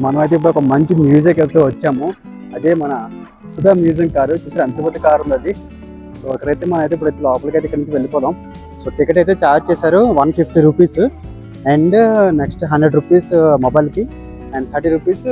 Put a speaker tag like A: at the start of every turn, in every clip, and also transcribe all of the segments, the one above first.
A: మనమైతే ఇప్పుడు ఒక మంచి మ్యూజియం అయితే వచ్చాము. అదే మన సుధా మ్యూజియం కారు. చూసారు ఎంత పెద్ద కారు ఉంది అది. సో అక్కడైతే మనం అయితే ఇప్పుడు లోపలికి అయితే ఇక్కడ నుంచి వెళ్ళిపోదాం. సో టికెట్ అయితే ఛార్జ్ చేశారు 150 రూపీస్ అండ్ నెక్స్ట్ 100 రూపీస్ మొబైల్కి and 30 rupees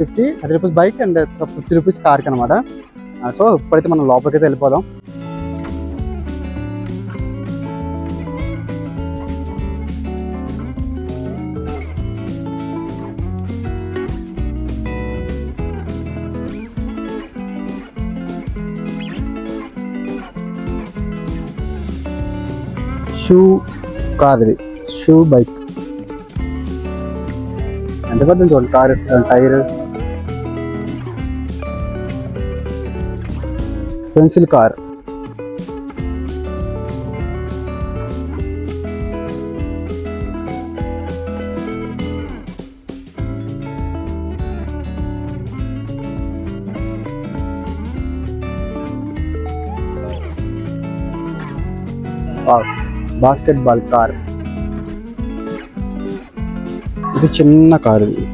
A: 30 rupees bike and 50 rupees కార్కి అనమాట. సో ఇప్పుడైతే మనం లోపలికి అయితే వెళ్ళిపోదాం. షూ కార్, ఇది షూ బైక్. ఎంత పెద్ద చూడండి car, tyre, pencil car. Basketball car. ఇది చిన్న కారు. ఇది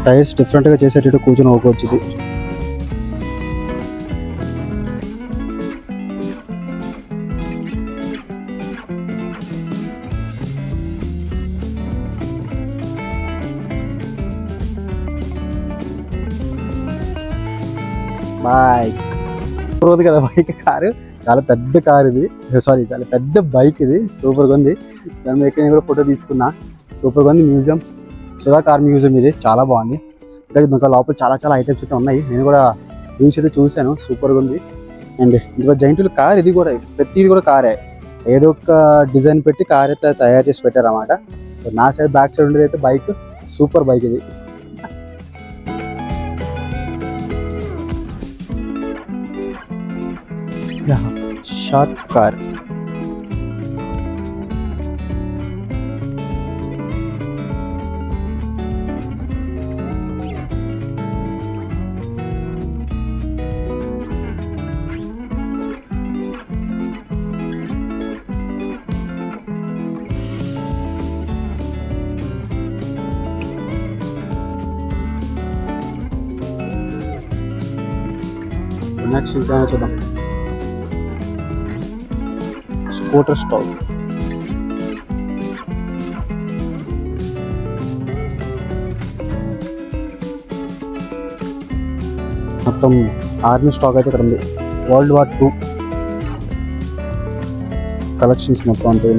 A: టైర్స్ డిఫరెంట్ గా చేసేటట్టు కూర్చొని పోవచ్చు. ఇది బైక్. రోజు కదా బైక్, కారు చాలా పెద్ద కారు ఇది. సారీ, చాలా పెద్ద బైక్ ఇది. సూపర్గా ఉంది. దాని దగ్గర నేను కూడా ఫోటో తీసుకున్నా. సూపర్గా ఉంది మ్యూజియం, సుధా కార్ మ్యూజియం. ఇది చాలా బాగుంది. ఇంకా లోపల చాలా ఐటమ్స్ అయితే ఉన్నాయి. నేను కూడా న్యూస్ అయితే చూశాను. సూపర్గా ఉంది. అండ్ ఇంకో జైంట్ కార్. ఇది కూడా ప్రతిది కూడా కారే. ఏదో ఒక డిజైన్ పెట్టి కార్ అయితే తయారు చేసి పెట్టారు అన్నమాట. సో నా సైడ్ బ్యాక్ సైడ్ ఉండేది అయితే బైక్. సూపర్ బైక్ ఇది. Short car. నెక్స్ట్ ఇంకా చూద్దాం. Scooter stall. మొత్తం ఆర్మీ స్టాక్ అయితే ఇక్కడ ఉంది. World War II కలెక్షన్స్ మొత్తం అంతే.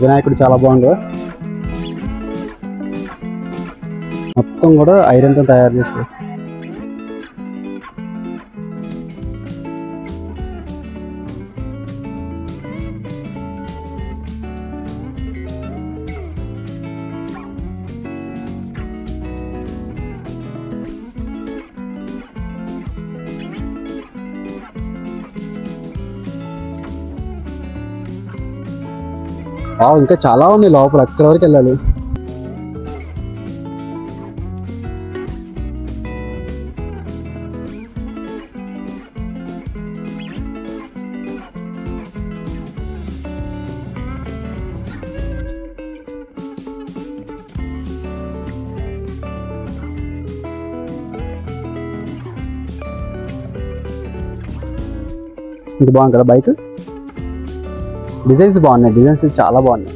A: వినాయకుడు చాలా బాగుంది. మొత్తం కూడా ఐరన్ తో తయారు చేస్తారు. ఇంకా చాలా ఉన్నాయి లోపల. అక్కడ వరకు వెళ్ళాలి. ఇది బాగుంది కదా బైక్. డిజైన్స్ బాగున్నాయి. డిజైన్స్ చాలా బాగున్నాయి.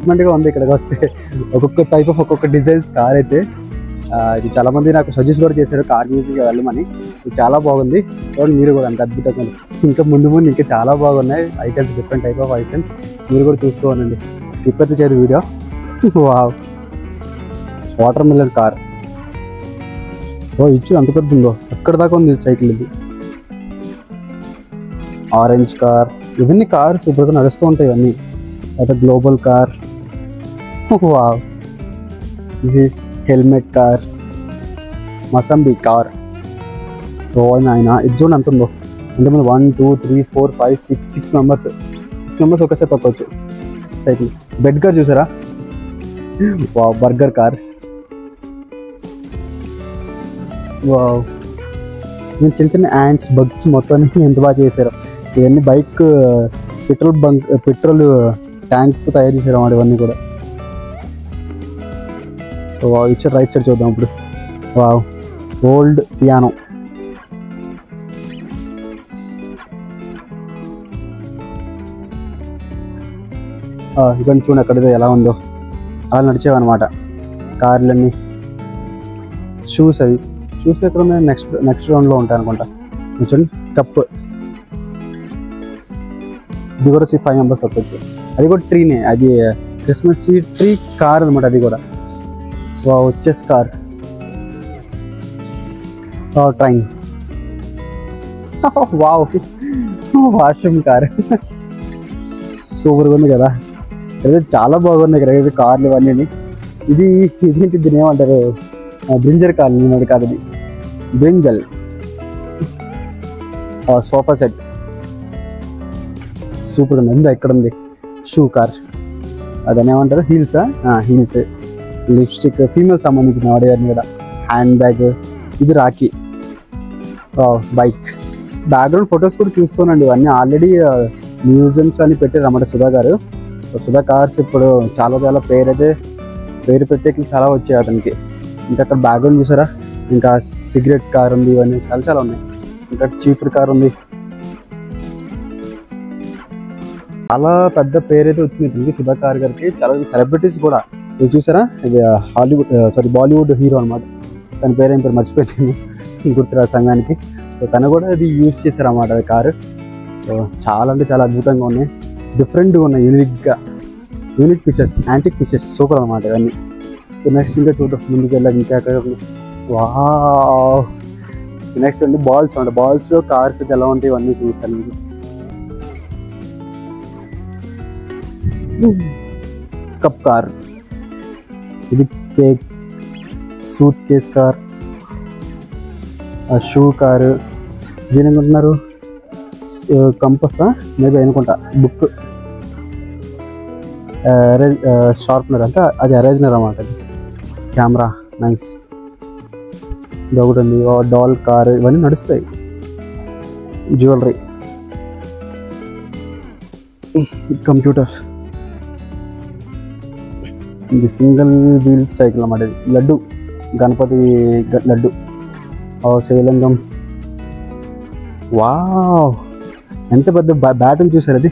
A: మంచిగా ఉంది. ఇక్కడికి వస్తే ఒక్కొక్క టైప్ ఆఫ్ ఒక్కొక్క డిజైన్స్ కార్ అయితే. ఇది చాలా మంది నాకు సజెస్ట్ కూడా చేశారు కార్ మ్యూజియం వెళ్ళమని. ఇది చాలా బాగుంది. చూడండి మీరు కూడా అంత అద్భుతంగా ఉంది. ఇంకా ముందు ఇంకా చాలా బాగున్నాయి items. Different type of items మీరు కూడా చూస్తూ ఉండండి. స్కిప్ అయితే చేయదు వీడియో. Wow, watermelon car. ఓ ఇచ్చు అంత పెద్ద ఉందో, ఎక్కడ దాకా ఉంది సైకిల్ ఇది. ఆరెంజ్ కార్, ఇవన్నీ కార్ సూపర్గా నడుస్తూ ఉంటాయి ఇవన్నీ. అయితే గ్లోబల్ కార్, వావ్. ఇది హెల్మెట్ కార్, మసంబి కార్. ఓ నాయన ఇది చూడండి ఎంత ఉందో. ఎంతమంది 1 2 3 4 5 6 మెంబర్స్ ఒకసారి తొక్కవచ్చు సైకిల్. బెడ్ కార్ చూసారా, వావ్. Burger car, wow. నేను చిన్న చిన్న యాంట్స్ బగ్స్ మొత్తాన్ని ఎంత బాగా చేశారు. ఇవన్నీ బైక్ పెట్రోల్ ట్యాంక్ తయారు చేశారు అన్నమాట ఇవన్నీ కూడా. సో ఇచ్చారు రైట్ సైడ్ చూద్దాం ఇప్పుడు. Wow, old piano. ఇక్కడ చూడండి అక్కడితో ఎలా ఉందో, అలా నడిచేవన్నమాట కార్లన్నీ. షూస్, అవి షూస్ ఎక్కడ ఉన్నాయి, నెక్స్ట్ రౌండ్లో ఉంటాయి అనుకుంటా. చూడండి కప్, ఇది కూడా 5 మెంబర్స్ తప్పచ్చు. అది కూడా ట్రీనే, అది క్రిస్మస్ ట్రీ కార్ అనమాట అది కూడా. Wow, chess car, train, wow. Washroom car సూపర్గా ఉంది కదా. అయితే చాలా బాగున్నాయి ఇక్కడ అయితే కార్లు ఇవన్నీ. ఇదేంటి దీన్ని ఏమంటారు, బ్రింజర్ కార్ ఉన్నది కాదు, ఇది బ్రింజల్. సోఫా సెట్ సూపర్ ఉంది. ఉందా ఇక్కడ ఉంది షూ కార్, అదని ఏమంటారు, హీల్స్. లిప్స్టిక్, ఫీమేల్ సంబంధించిన వాడేవారిని కూడా. హ్యాండ్ బ్యాగ్, ఇది రాఖీ. బైక్, బ్యాక్గ్రౌండ్ ఫొటోస్ కూడా చూస్తానండి. ఇవన్నీ ఆల్రెడీ మ్యూజియంస్ అని పెట్టారు అన్నమాట సుధా గారు. సుధా కార్స్ ఇప్పుడు చాలా పేరు ప్రత్యేకంగా చాలా వచ్చాయి అతనికి. ఇంకా అక్కడ బ్యాక్గ్రౌండ్ చూసారా, ఇంకా సిగరెట్ కార్ ఉంది, ఇవన్నీ చాలా ఉన్నాయి. ఇంకా చీపురు కార్ ఉంది. చాలా పెద్ద పేరైతే వచ్చింది ఇతనికి, సుధా కార్ గారికి. చాలా సెలబ్రిటీస్ కూడా, ఇది చూసారా, ఇది బాలీవుడ్ హీరో అనమాట. తన పేరు మర్చిపోయాను, గుర్తురా సంఘానికి. సో తను కూడా ఇది యూజ్ చేశారు అన్నమాట అది కారు. సో చాలా అంటే చాలా అద్భుతంగా ఉన్నాయి, డిఫరెంట్గా ఉన్నాయి, unique pieces, antique pieces, super అనమాట ఇవన్నీ. సో నెక్స్ట్ ఇంకా చూద్దాం ముందుకు వెళ్ళాలి. ఇంకా అక్కడ వావ్, నెక్స్ట్ అండి బాల్స్ అంటే బాల్స్లో కార్స్ అయితే ఎలా ఉంటాయి ఇవన్నీ చూస్తాను. కప్ కార్, ఇది cake, suit case car, shoe car. దీని అనుకుంటున్నారు, కంపసా మేబీ అనుకుంటా. బుక్, షార్ప్నర్ అంటే అది ఎరేజనర్ అన్నమాట. Camera, nice. ఇది ఒకటి ఉంది, డాల్ కారు, ఇవన్నీ నడుస్తాయి. జ్యువెలరీ, కంప్యూటర్, ఇది సింగిల్ వీల్ సైకిల్ అన్నమాట. ఇది లడ్డు, గణపతి లడ్డు, శివలింగం. వావ్, ఎంత పెద్ద బ్యాట్ ఉంది చూసారు, అది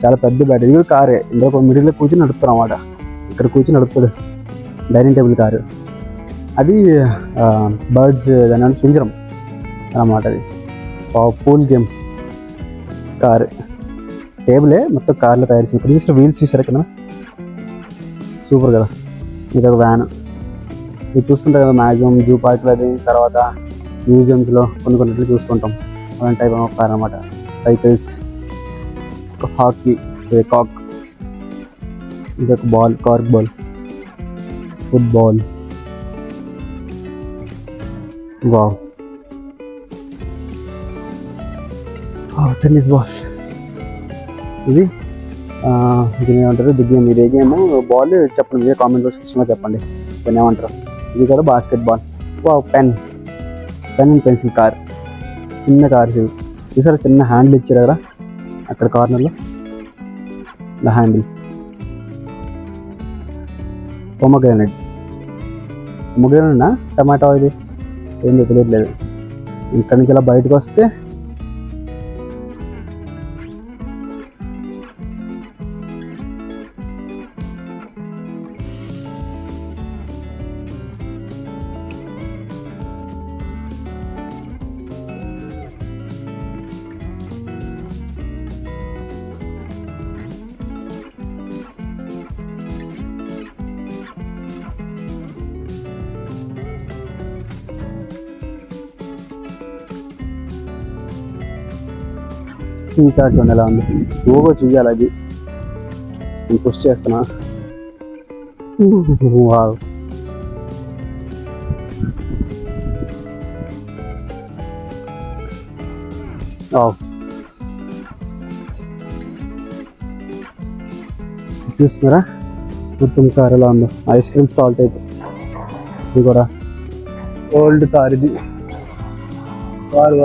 A: చాలా పెద్ద బ్యాట్. ఇది కూడా కారే, ఇందులో మిడిల్లో కూర్చొని నడుపుతారు అన్నమాట. ఇక్కడ కూర్చొని నడుపుతాడు, డైనింగ్ టేబుల్ కారు. అది బర్డ్స్, దాని పింజరం అన్నమాట. అది పూల్ గేమ్ కారు, టేబులే మొత్తం కార్లో తయారు చేసింది. ఇక్కడ చూసిన వీల్స్ చూసారా కదా, సూపర్ కదా. ఇది ఒక వ్యాన్, ఇది చూస్తుంటారు కదా మ్యాక్సిమం జూ పార్క్లో, అది తర్వాత మ్యూజియంస్లో కొన్ని చూస్తుంటాం. అలాంటి టైప్ ఆఫ్ కార్ అనమాట. సైకిల్స్, హాకీ, కాక్, ఇదొక ball, cork ball, football. Wow, tennis ball. ఇది దీన్ని ఏమంటారు, గేమ్. ఇది ఏ గేమ్, బాల్ చెప్పండి, మీరే కామెంట్ సెక్షన్లో చెప్పండి దీన్ని ఏమంటారు. ఇది కూడా basket ball. Wow, pen and pencil car, చిన్న కార్స్ ఇవి చూసారా. చిన్న హ్యాండిల్ ఇచ్చారు కదా అక్కడ కార్నర్లో, హ్యాండిల్. పొమగ్రానైట్ టమాటో, ఇది ఏంటో తెలియట్లేదు. ఇక్కడ నుంచి ఇలా బయటకు వస్తే ఈ కార్ చూడండి ఎలా ఉంది. లోగో చెయ్యాలి, అది నేను పుష్ చేస్తున్నా. వావ్, చూస్తున్నారా మొత్తం కార్ ఎలా ఉందో, ఐస్ క్రీమ్ స్టాల్ టైప్. ఇది కూడా ఓల్డ్ కార్ ఇది. కార్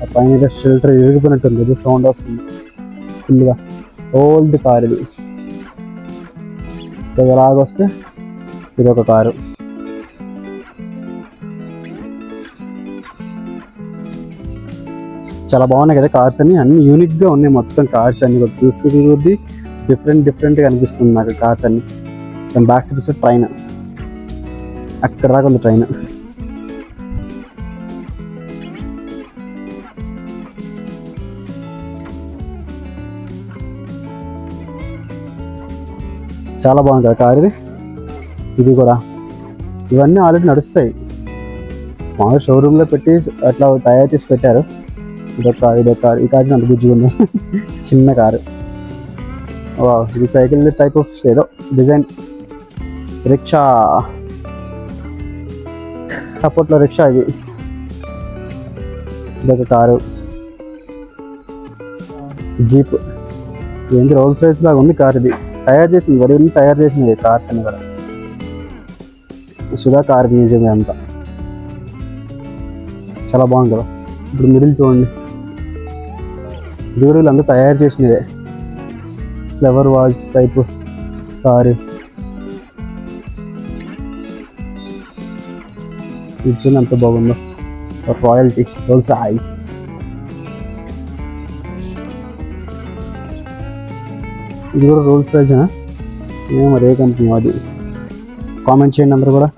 A: ఆ పైన షెల్టర్ ఎరిగిపోయినట్టుంది, ఇది సౌండ్ వస్తుంది ఫుల్గా. ఓల్డ్ కార్ ఇది. ఇలాగొస్తే ఇది ఒక కారు. చాలా బాగున్నాయి కదా కార్స్ అన్ని, అన్ని యూనిక్గా ఉన్నాయి మొత్తం కార్స్ అన్ని. కూడా చూస్తుంది డిఫరెంట్గా అనిపిస్తుంది నాకు కార్స్ అన్ని. దాని బ్యాక్ సైడ్ వస్తే ట్రైన్, అక్కడ దాకా ఉంది ట్రైన్. చాలా బాగుంది కదా కార్ ఇది. ఇది కూడా ఇవన్నీ ఆల్రెడీ నడుస్తాయి, మామూలు షోరూంలో పెట్టి అట్లా తయారు చేసి పెట్టారు. ఇదొక కార్, ఈ కార్ అంత బుజ్జిగా ఉంది. చిన్న కారు. ఇది సైకిల్ టైప్ ఆఫ్ ఏదో డిజైన్. రిక్షా, అప్పట్లో రిక్షా ఇది. ఇదొక కారు. జీప్, ఏంటి రోల్స్ రాయిస్ లాగా ఉంది కార్ ఇది. తయారు చేసింది వరి తయారు చేసింది కార్స్ అని కూడా. సుధా కార్ మ్యూజియం అంతా చాలా బాగుంది కదా. ఇప్పుడు మిడిల్ చూడండి, వీళ్ళు అంతా తయారు చేసినవే. Flower vase type car. ఇచ్చింది అంత బాగుందో. Royalty Rolls Royce. ఇది కూడా రోల్స్ రాయిసేనా ఏమో, మరి ఏ కంపెనీ అది కామెంట్ చేయండి అందరూ కూడా.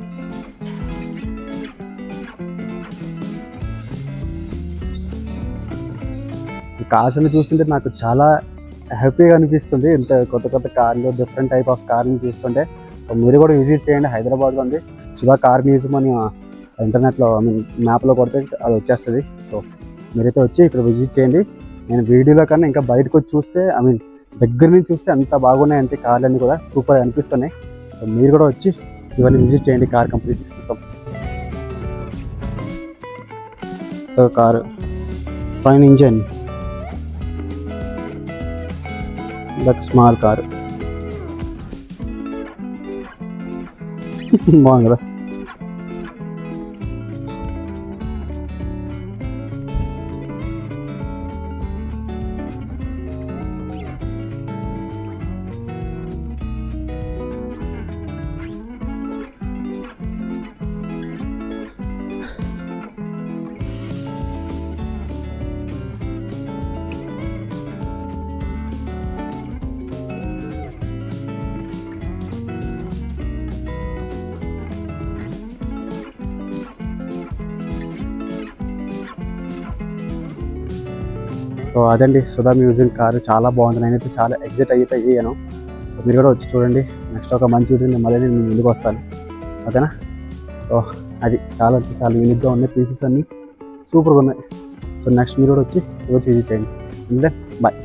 A: ఈ కార్స్ అన్ని చూస్తుంటే నాకు చాలా హ్యాపీగా అనిపిస్తుంది. ఇంత కొత్త కార్లు, డిఫరెంట్ టైప్ ఆఫ్ కార్ని చూస్తుంటే. మీరు కూడా విజిట్ చేయండి, హైదరాబాద్లో ఉంది సుధా కార్ మ్యూజియం అని. ఇంటర్నెట్లో మ్యాప్లో కొడితే అది వచ్చేస్తుంది. సో మీరైతే వచ్చి ఇక్కడ విజిట్ చేయండి. నేను వీడియోలో కన్నా ఇంకా బయటకు వచ్చి చూస్తే, దగ్గర నుంచి చూస్తే అంత బాగున్నాయంటే కార్లు అన్నీ కూడా సూపర్ అనిపిస్తున్నాయి. సో మీరు కూడా వచ్చి ఇవన్నీ విజిట్ చేయండి కార్ కంపెనీస్ మొత్తం. కారు, ట్రైన్ ఇంజన్, ఇదొక స్మాల్ కారు. బాగుంది కదా. సో అదండి సుధా మ్యూజియం కారు, చాలా బాగుంది. నేనైతే చాలా ఎగ్జైట్ అయ్యాను. సో మీరు కూడా వచ్చి చూడండి. నెక్స్ట్ ఒక మంచి వీడియో మళ్ళీ నేను ముందుకు వస్తాను, ఓకేనా. సో అది చాలా యూనిక్గా ఉన్నాయి, పీసెస్ అన్నీ సూపర్గా ఉన్నాయి. సో నెక్స్ట్ మీరు కూడా వచ్చి విజిట్ చేయండి. బాయ్.